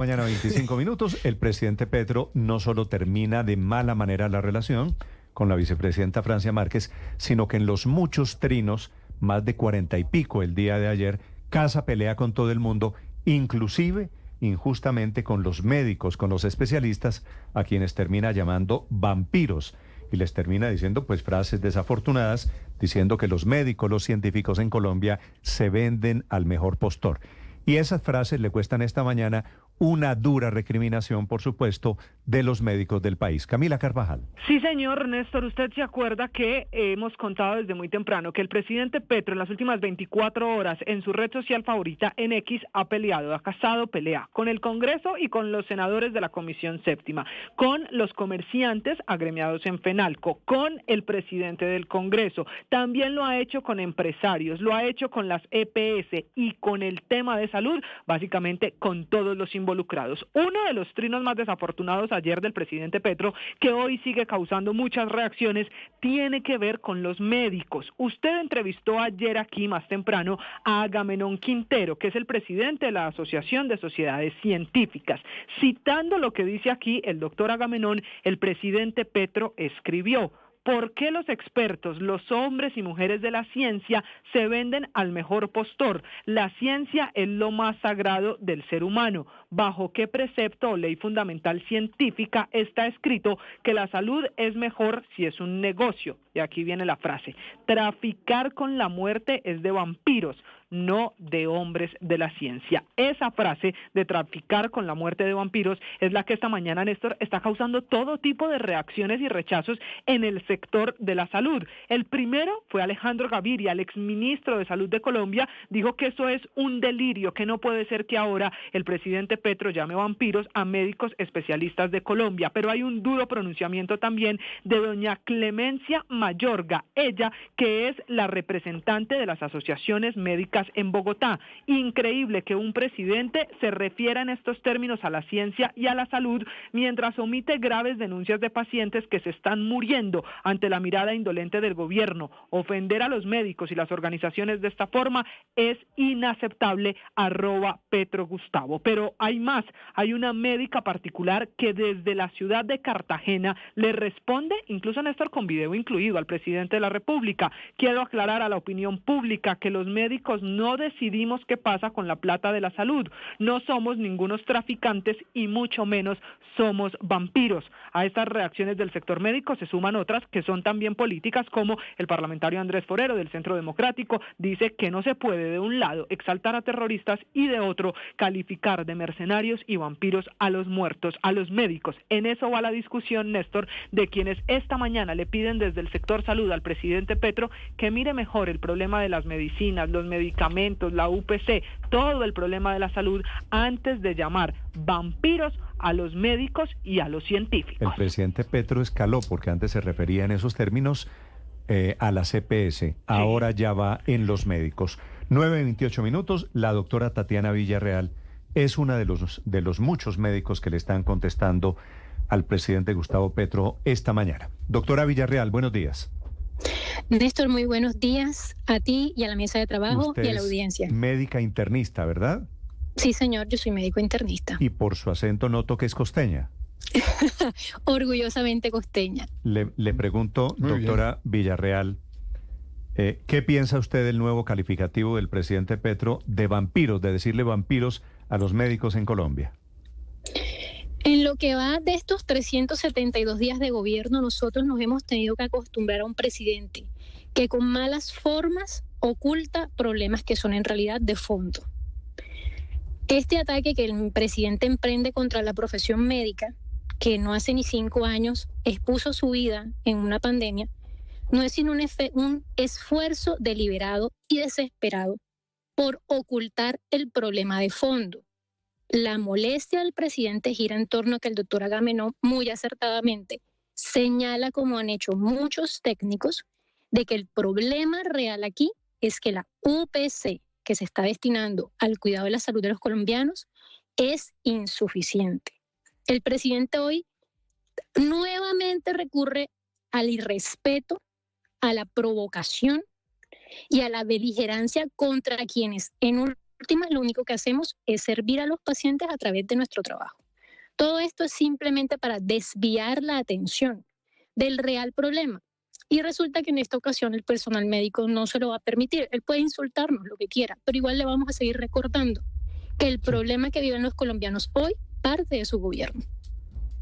Mañana 25 minutos, el presidente Petro no solo termina de mala manera la relación con la vicepresidenta Francia Márquez, sino que en los muchos trinos, más de 40 y pico el día de ayer, casa pelea con todo el mundo, inclusive injustamente con los médicos, con los especialistas, a quienes termina llamando vampiros. Y les termina diciendo pues frases desafortunadas, diciendo que los médicos, los científicos en Colombia se venden al mejor postor. Y esas frases le cuestan esta mañana una dura recriminación, por supuesto, de los médicos del país. Camila Carvajal. Sí, señor Néstor, usted se acuerda que hemos contado desde muy temprano que el presidente Petro en las últimas 24 horas en su red social favorita, en X, ha peleado, ha casado pelea con el Congreso y con los senadores de la Comisión Séptima, con los comerciantes agremiados en Fenalco, con el presidente del Congreso. También lo ha hecho con empresarios, lo ha hecho con las EPS y con el tema de salud, básicamente con todos los involucrados. Uno de los trinos más desafortunados ayer del presidente Petro, que hoy sigue causando muchas reacciones, tiene que ver con los médicos. Usted entrevistó ayer aquí más temprano a Agamenón Quintero, que es el presidente de la Asociación de Sociedades Científicas. Citando lo que dice aquí el doctor Agamenón, el presidente Petro escribió: ¿por qué los expertos, los hombres y mujeres de la ciencia, se venden al mejor postor? La ciencia es lo más sagrado del ser humano. ¿Bajo qué precepto o ley fundamental científica está escrito que la salud es mejor si es un negocio? Y aquí viene la frase: traficar con la muerte es de vampiros, no de hombres de la ciencia. Esa frase de traficar con la muerte de vampiros es la que esta mañana, Néstor, está causando todo tipo de reacciones y rechazos en el sector de la salud. El primero fue Alejandro Gaviria, el exministro de Salud de Colombia, dijo que eso es un delirio, que no puede ser que ahora el presidente Petro llame vampiros a médicos especialistas de Colombia. Pero hay un duro pronunciamiento también de doña Clemencia Mayorga, ella que es la representante de las asociaciones médicas en Bogotá. Increíble que un presidente se refiera en estos términos a la ciencia y a la salud mientras omite graves denuncias de pacientes que se están muriendo ante la mirada indolente del gobierno. Ofender a los médicos y las organizaciones de esta forma es inaceptable, @PetroGustavo. Pero hay más, hay una médica particular que desde la ciudad de Cartagena le responde, incluso Néstor con video incluido, al presidente de la República. Quiero aclarar a la opinión pública que los médicos no decidimos qué pasa con la plata de la salud. No somos ningunos traficantes y mucho menos somos vampiros. A estas reacciones del sector médico se suman otras que son también políticas, como el parlamentario Andrés Forero del Centro Democrático dice que no se puede de un lado exaltar a terroristas y de otro calificar de mercenarios y vampiros a los muertos, a los médicos. En eso va la discusión, Néstor, de quienes esta mañana le piden desde el sector salud al presidente Petro que mire mejor el problema de las medicinas, los medicamentos, la UPC, todo el problema de la salud antes de llamar vampiros a los médicos y a los científicos. El presidente Petro escaló, porque antes se refería en esos términos a la CPS, ahora ya va en los médicos. 9:28 minutos, la doctora Tatiana Villarreal es una de los muchos médicos que le están contestando al presidente Gustavo Petro esta mañana. Doctora Villarreal, buenos días. Néstor, muy buenos días a ti y a la mesa de trabajo Usted y a la audiencia. es médica internista, ¿verdad? Sí, señor, yo soy médico internista. Y por su acento noto que es costeña. Orgullosamente costeña. Le pregunto, doctora Villarreal, ¿qué piensa usted del nuevo calificativo del presidente Petro de vampiros, de decirle vampiros a los médicos en Colombia? En lo que va de estos 372 días de gobierno, nosotros nos hemos tenido que acostumbrar a un presidente que con malas formas oculta problemas que son en realidad de fondo. Este ataque que el presidente emprende contra la profesión médica, que no hace ni 5 años expuso su vida en una pandemia, no es sino un esfuerzo deliberado y desesperado por ocultar el problema de fondo. La molestia del presidente gira en torno a que el doctor Agamenón muy acertadamente señala, como han hecho muchos técnicos, de que el problema real aquí es que la UPC que se está destinando al cuidado de la salud de los colombianos es insuficiente. El presidente hoy nuevamente recurre al irrespeto, a la provocación y a la beligerancia contra quienes en un últimas, lo único que hacemos es servir a los pacientes a través de nuestro trabajo. Todo esto es simplemente para desviar la atención del real problema. Y resulta que en esta ocasión el personal médico no se lo va a permitir. Él puede insultarnos lo que quiera, pero igual le vamos a seguir recordando que el problema que viven los colombianos hoy parte de su gobierno.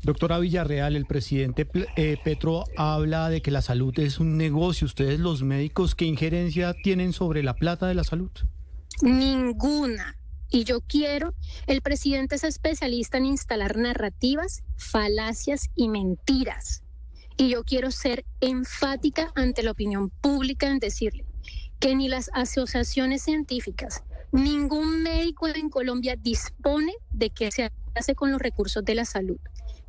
Doctora Villarreal, el presidente Petro habla de que la salud es un negocio. ¿Ustedes, los médicos, qué injerencia tienen sobre la plata de la salud? Ninguna. Y el presidente es especialista en instalar narrativas, falacias y mentiras. Y yo quiero ser enfática ante la opinión pública en decirle que ni las asociaciones científicas, ningún médico en Colombia dispone de qué se hace con los recursos de la salud.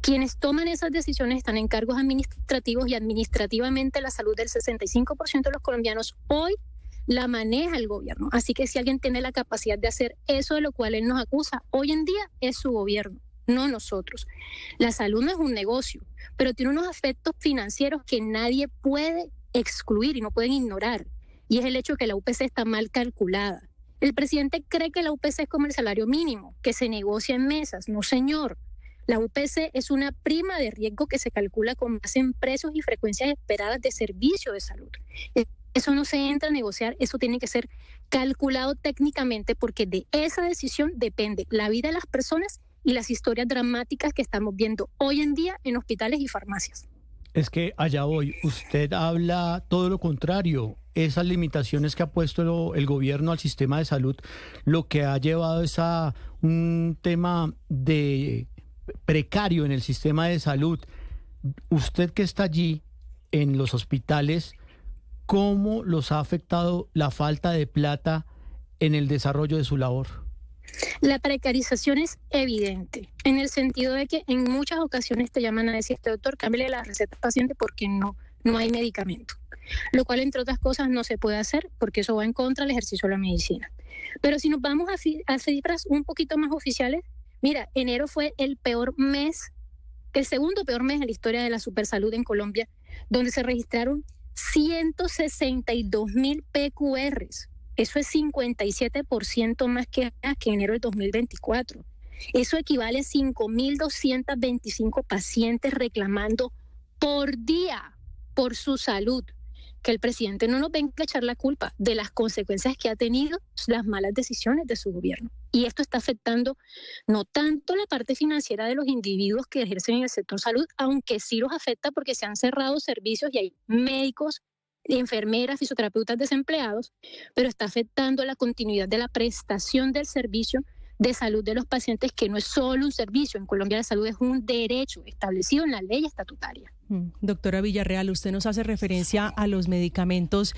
Quienes toman esas decisiones están en cargos administrativos y administrativamente la salud del 65% de los colombianos hoy la maneja el gobierno. Así que si alguien tiene la capacidad de hacer eso de lo cual él nos acusa, hoy en día es su gobierno, no nosotros. La salud no es un negocio, pero tiene unos efectos financieros que nadie puede excluir y no pueden ignorar. Y es el hecho de que la UPC está mal calculada. El presidente cree que la UPC es como el salario mínimo, que se negocia en mesas. No, señor. La UPC es una prima de riesgo que se calcula con base en precios y frecuencias esperadas de servicio de salud. Eso no se entra a negociar, eso tiene que ser calculado técnicamente porque de esa decisión depende la vida de las personas y las historias dramáticas que estamos viendo hoy en día en hospitales y farmacias. Es que allá voy, usted habla todo lo contrario. Esas limitaciones que ha puesto el gobierno al sistema de salud, lo que ha llevado es a un tema de precario en el sistema de salud. Usted que está allí en los hospitales, ¿cómo los ha afectado la falta de plata en el desarrollo de su labor? La precarización es evidente, en el sentido de que en muchas ocasiones te llaman a decirte, doctor, cámbiale la receta al paciente porque no hay medicamento. Lo cual, entre otras cosas, no se puede hacer porque eso va en contra del ejercicio de la medicina. Pero si nos vamos a cifras un poquito más oficiales, mira, enero fue el segundo peor mes en la historia de la supersalud en Colombia, donde se registraron 162,000 PQRs. Eso es 57% más que enero del 2024. Eso equivale a 5,225 pacientes reclamando por día por su salud. Que el presidente no nos venga a echar la culpa de las consecuencias que ha tenido las malas decisiones de su gobierno. Y esto está afectando no tanto la parte financiera de los individuos que ejercen en el sector salud, aunque sí los afecta porque se han cerrado servicios y hay médicos, enfermeras, fisioterapeutas desempleados, pero está afectando la continuidad de la prestación del servicio de salud de los pacientes, que no es solo un servicio. En Colombia la salud es un derecho establecido en la ley estatutaria. Doctora Villarreal, usted nos hace referencia a los medicamentos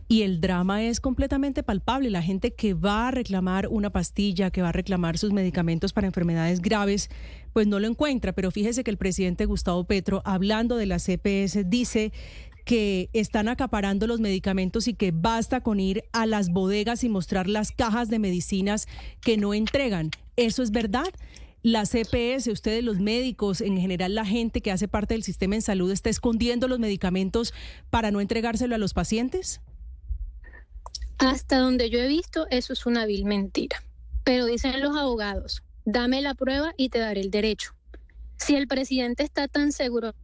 y el drama es completamente palpable. La gente que va a reclamar una pastilla, que va a reclamar sus medicamentos para enfermedades graves, pues no lo encuentra. Pero fíjese que el presidente Gustavo Petro, hablando de las EPS, dice que están acaparando los medicamentos y que basta con ir a las bodegas y mostrar las cajas de medicinas que no entregan. ¿Eso es verdad? Las EPS, ustedes, los médicos, en general la gente que hace parte del sistema en salud, ¿está escondiendo los medicamentos para no entregárselo a los pacientes? Hasta donde yo he visto, eso es una vil mentira. Pero dicen los abogados, dame la prueba y te daré el derecho. Si el presidente está tan seguro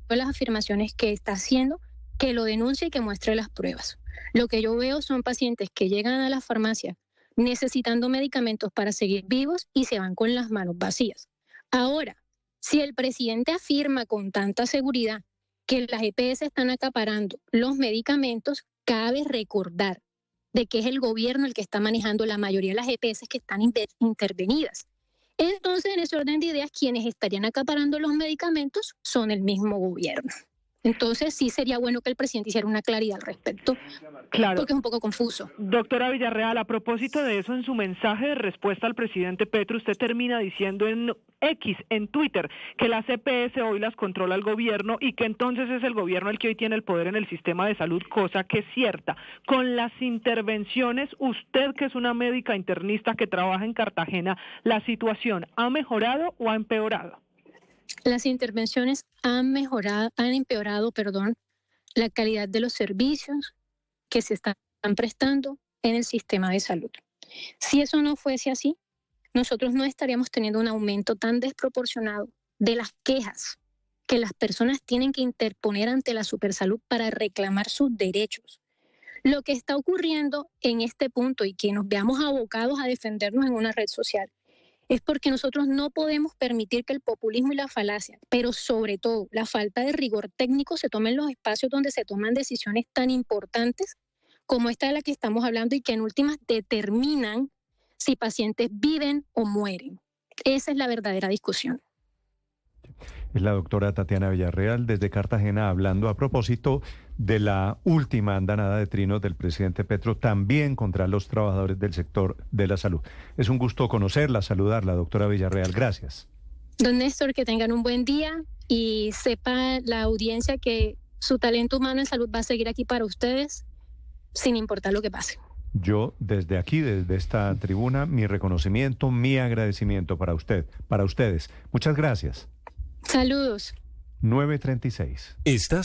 de las afirmaciones que está haciendo, que lo denuncie y que muestre las pruebas. Lo que yo veo son pacientes que llegan a la farmacia necesitando medicamentos para seguir vivos y se van con las manos vacías. Ahora, si el presidente afirma con tanta seguridad que las EPS están acaparando los medicamentos, cabe recordar de que es el gobierno el que está manejando la mayoría de las EPS que están intervenidas. Entonces, en ese orden de ideas, quienes estarían acaparando los medicamentos son el mismo gobierno. Entonces, sí sería bueno que el presidente hiciera una claridad al respecto, claro, porque es un poco confuso. Doctora Villarreal, a propósito de eso, en su mensaje de respuesta al presidente Petro, usted termina diciendo en X, en Twitter, que las EPS hoy las controla el gobierno y que entonces es el gobierno el que hoy tiene el poder en el sistema de salud, cosa que es cierta. Con las intervenciones, usted, que es una médica internista que trabaja en Cartagena, ¿la situación ha mejorado o ha empeorado? Las intervenciones han empeorado la calidad de los servicios que se están prestando en el sistema de salud. Si eso no fuese así, nosotros no estaríamos teniendo un aumento tan desproporcionado de las quejas que las personas tienen que interponer ante la Supersalud para reclamar sus derechos. Lo que está ocurriendo en este punto y que nos veamos abocados a defendernos en una red social es porque nosotros no podemos permitir que el populismo y la falacia, pero sobre todo la falta de rigor técnico, se tomen los espacios donde se toman decisiones tan importantes como esta de la que estamos hablando y que en últimas determinan si pacientes viven o mueren. Esa es la verdadera discusión. Es la doctora Tatiana Villarreal desde Cartagena hablando a propósito de la última andanada de trinos del presidente Petro, también contra los trabajadores del sector de la salud. Es un gusto conocerla, saludarla, doctora Villarreal. Gracias. Don Néstor, que tengan un buen día y sepa la audiencia que su talento humano en salud va a seguir aquí para ustedes, sin importar lo que pase. Yo desde aquí, desde esta tribuna, mi reconocimiento, mi agradecimiento para usted, para ustedes. Muchas gracias. Saludos. 9:36. Estás